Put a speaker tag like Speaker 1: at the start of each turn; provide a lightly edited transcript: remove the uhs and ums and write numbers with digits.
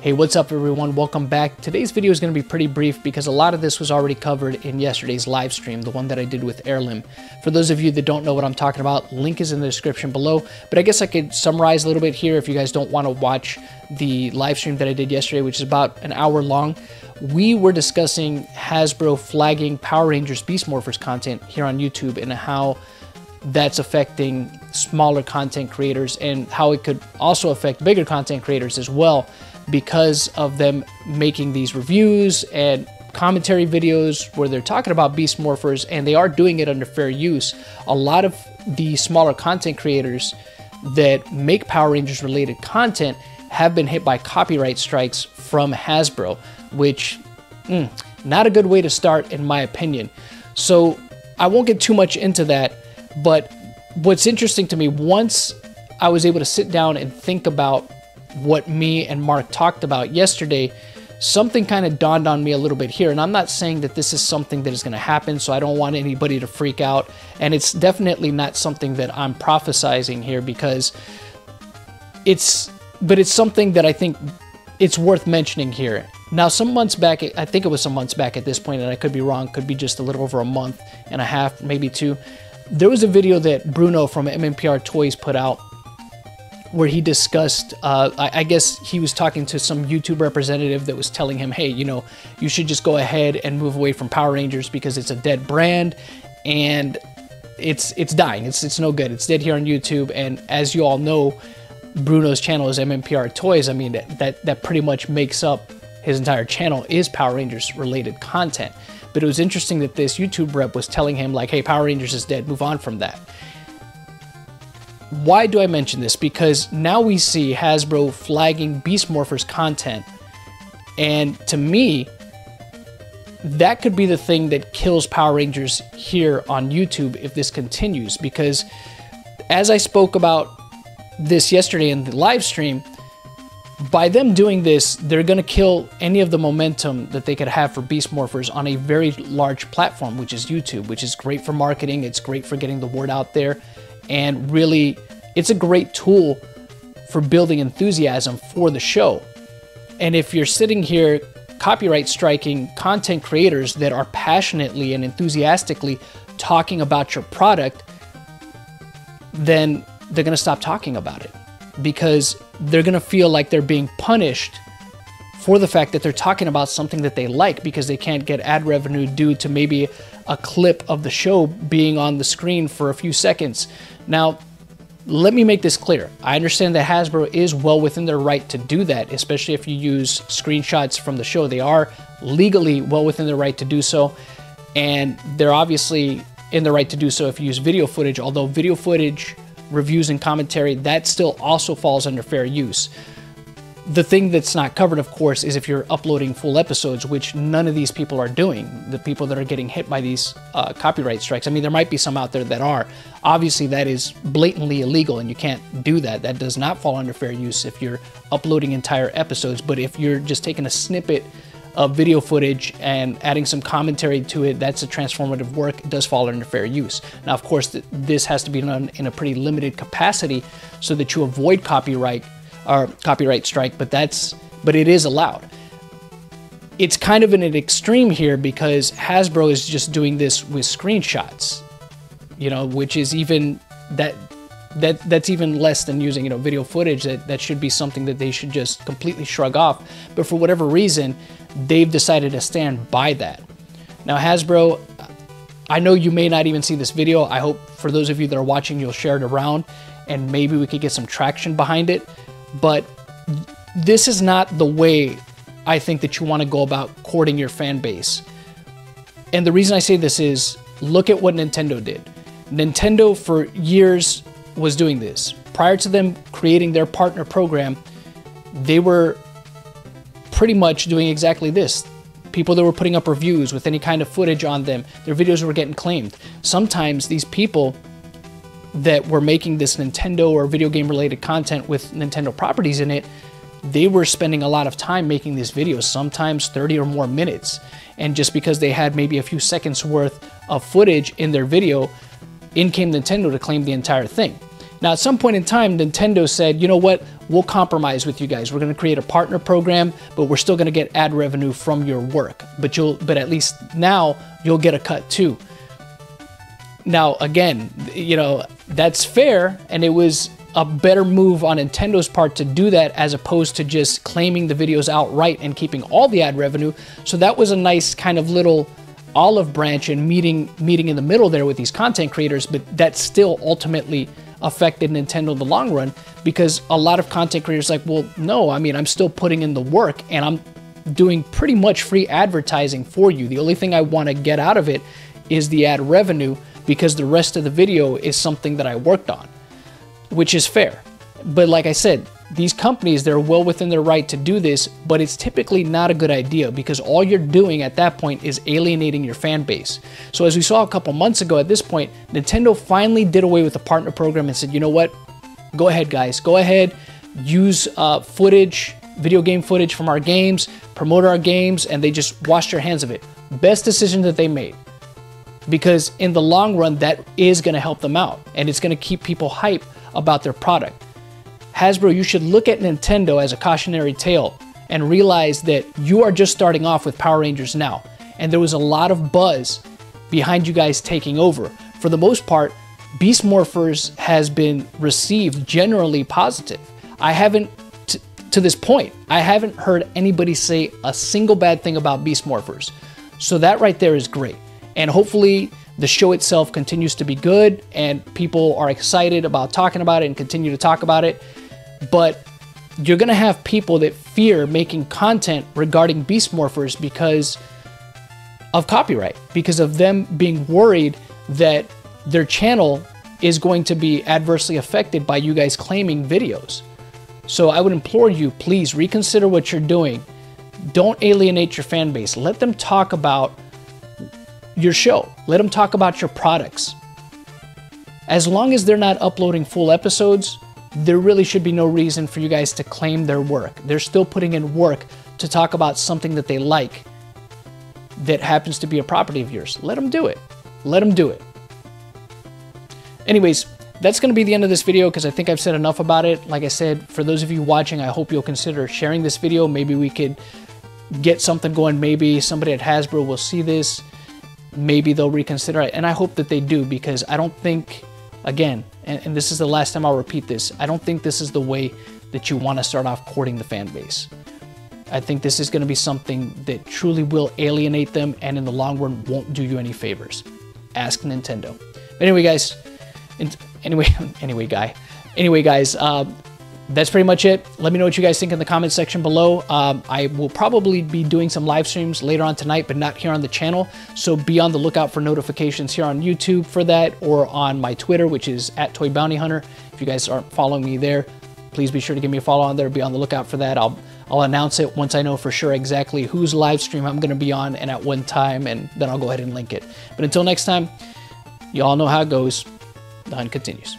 Speaker 1: Hey, what's up everyone? Welcome back. Today's video is going to be pretty brief because a lot of this was already covered in yesterday's live stream, the one that I did with Heirloom. For those of you that don't know what I'm talking about, link is in the description below, but I guess I could summarize a little bit here if you guys don't want to watch the live stream that I did yesterday, which is about an hour long. We were discussing Hasbro flagging Power Rangers Beast Morphers content here on YouTube and how that's affecting smaller content creators and how it could also affect bigger content creators as well, because of them making these reviews and commentary videos where they're talking about Beast Morphers, and they are doing it under fair use. A lot of the smaller content creators that make Power Rangers related content have been hit by copyright strikes from Hasbro, which not a good way to start in my opinion. So I won't get too much into that, but what's interesting to me, once I was able to sit down and think about what me and Mark talked about yesterday, something kind of dawned on me a little bit here. And I'm not saying that this is something that is going to happen, so I don't want anybody to freak out. And it's definitely not something that I'm prophesizing here, because it's something that I think it's worth mentioning here. Now, some months back, I think it was some months back at this point, and I could be wrong, could be just a little over a month and a half, maybe two. There was a video that Bruno from MMPR Toys put out where he discussed, I guess he was talking to some YouTube representative that was telling him, hey, you know, you should just go ahead and move away from Power Rangers because it's a dead brand and it's dying. It's no good. It's dead here on YouTube. And as you all know, Bruno's channel is MMPR Toys. I mean, that pretty much makes up his entire channel is Power Rangers related content. But it was interesting that this YouTube rep was telling him like, hey, Power Rangers is dead, move on from that. Why do I mention this? Because now we see Hasbro flagging Beast Morphers content, and to me, that could be the thing that kills Power Rangers here on YouTube if this continues. Because as I spoke about this yesterday in the live stream, by them doing this, they're going to kill any of the momentum that they could have for Beast Morphers on a very large platform, which is YouTube, which is great for marketing. It's great for getting the word out there. And really, it's a great tool for building enthusiasm for the show. And if you're sitting here copyright striking content creators that are passionately and enthusiastically talking about your product, then they're going to stop talking about it, because they're going to feel like they're being punished for the fact that they're talking about something that they like, because they can't get ad revenue due to maybe a clip of the show being on the screen for a few seconds. Now, let me make this clear. I understand that Hasbro is well within their right to do that, especially if you use screenshots from the show. They are legally well within their right to do so, and they're obviously in the right to do so if you use video footage, although video footage, reviews, and commentary, that still also falls under fair use. The thing that's not covered, of course, is if you're uploading full episodes, which none of these people are doing, the people that are getting hit by these copyright strikes. I mean, there might be some out there that are. Obviously, that is blatantly illegal, and you can't do that. That does not fall under fair use if you're uploading entire episodes. But if you're just taking a snippet of video footage and adding some commentary to it, that's a transformative work. It does fall under fair use. Now, of course, this has to be done in a pretty limited capacity so that you avoid copyright strike, but it is allowed. It's kind of in an extreme here because Hasbro is just doing this with screenshots, you know, which is even that's even less than using, you know, video footage. That should be something that they should just completely shrug off. But for whatever reason, they've decided to stand by that. Now, Hasbro, I know you may not even see this video. I hope for those of you that are watching, you'll share it around and maybe we could get some traction behind it. But this is not the way I think that you want to go about courting your fan base. And the reason I say this is, look at what Nintendo did. Nintendo for years was doing this. Prior to them creating their partner program, they were pretty much doing exactly this. People that were putting up reviews with any kind of footage on them, their videos were getting claimed. Sometimes these people that were making this Nintendo or video game related content with Nintendo properties in it, they were spending a lot of time making these videos, sometimes 30 or more minutes. And just because they had maybe a few seconds worth of footage in their video, in came Nintendo to claim the entire thing. Now, at some point in time, Nintendo said, you know what, we'll compromise with you guys. We're going to create a partner program, but we're still going to get ad revenue from your work. But at least now you'll get a cut too. Now, again, you know, that's fair, and it was a better move on Nintendo's part to do that as opposed to just claiming the videos outright and keeping all the ad revenue. So that was a nice kind of little olive branch and meeting in the middle there with these content creators, but that still ultimately affected Nintendo in the long run, because a lot of content creators like, well, no, I mean, I'm still putting in the work and I'm doing pretty much free advertising for you. The only thing I want to get out of it is the ad revenue, because the rest of the video is something that I worked on, which is fair. But like I said, these companies, they're well within their right to do this, but it's typically not a good idea, because all you're doing at that point is alienating your fan base. So as we saw a couple months ago, at this point, Nintendo finally did away with the partner program and said, you know what, go ahead guys, go ahead, use footage, video game footage from our games, promote our games, and they just washed their hands of it. Best decision that they made, because in the long run, that is going to help them out, and it's going to keep people hype about their product. Hasbro, you should look at Nintendo as a cautionary tale and realize that you are just starting off with Power Rangers now. And there was a lot of buzz behind you guys taking over. For the most part, Beast Morphers has been received generally positive. I haven't, to this point, I haven't heard anybody say a single bad thing about Beast Morphers. So that right there is great. And hopefully the show itself continues to be good and people are excited about talking about it and continue to talk about it. But you're going to have people that fear making content regarding Beast Morphers because of copyright, because of them being worried that their channel is going to be adversely affected by you guys claiming videos. So I would implore you, please reconsider what you're doing. Don't alienate your fan base. Let them talk about your show. Let them talk about your products. As long as they're not uploading full episodes, there really should be no reason for you guys to claim their work. They're still putting in work to talk about something that they like that happens to be a property of yours. Let them do it. Let them do it. Anyways, that's going to be the end of this video because I think I've said enough about it. Like I said, for those of you watching, I hope you'll consider sharing this video. Maybe we could get something going. Maybe somebody at Hasbro will see this. Maybe they'll reconsider it. And I hope that they do, because I don't think, again, and this is the last time I'll repeat this, I don't think this is the way that you want to start off courting the fan base. I think this is going to be something that truly will alienate them and in the long run won't do you any favors. Ask Nintendo. But anyway, guys, anyway, guys, that's pretty much it. Let me know what you guys think in the comment section below. I will probably be doing some live streams later on tonight, but not here on the channel. So be on the lookout for notifications here on YouTube for that, or on my Twitter, which is @ToyBountyHunter. If you guys aren't following me there, please be sure to give me a follow on there. Be on the lookout for that. I'll announce it once I know for sure exactly whose live stream I'm going to be on and at what time, and then I'll go ahead and link it. But until next time, you all know how it goes. The hunt continues.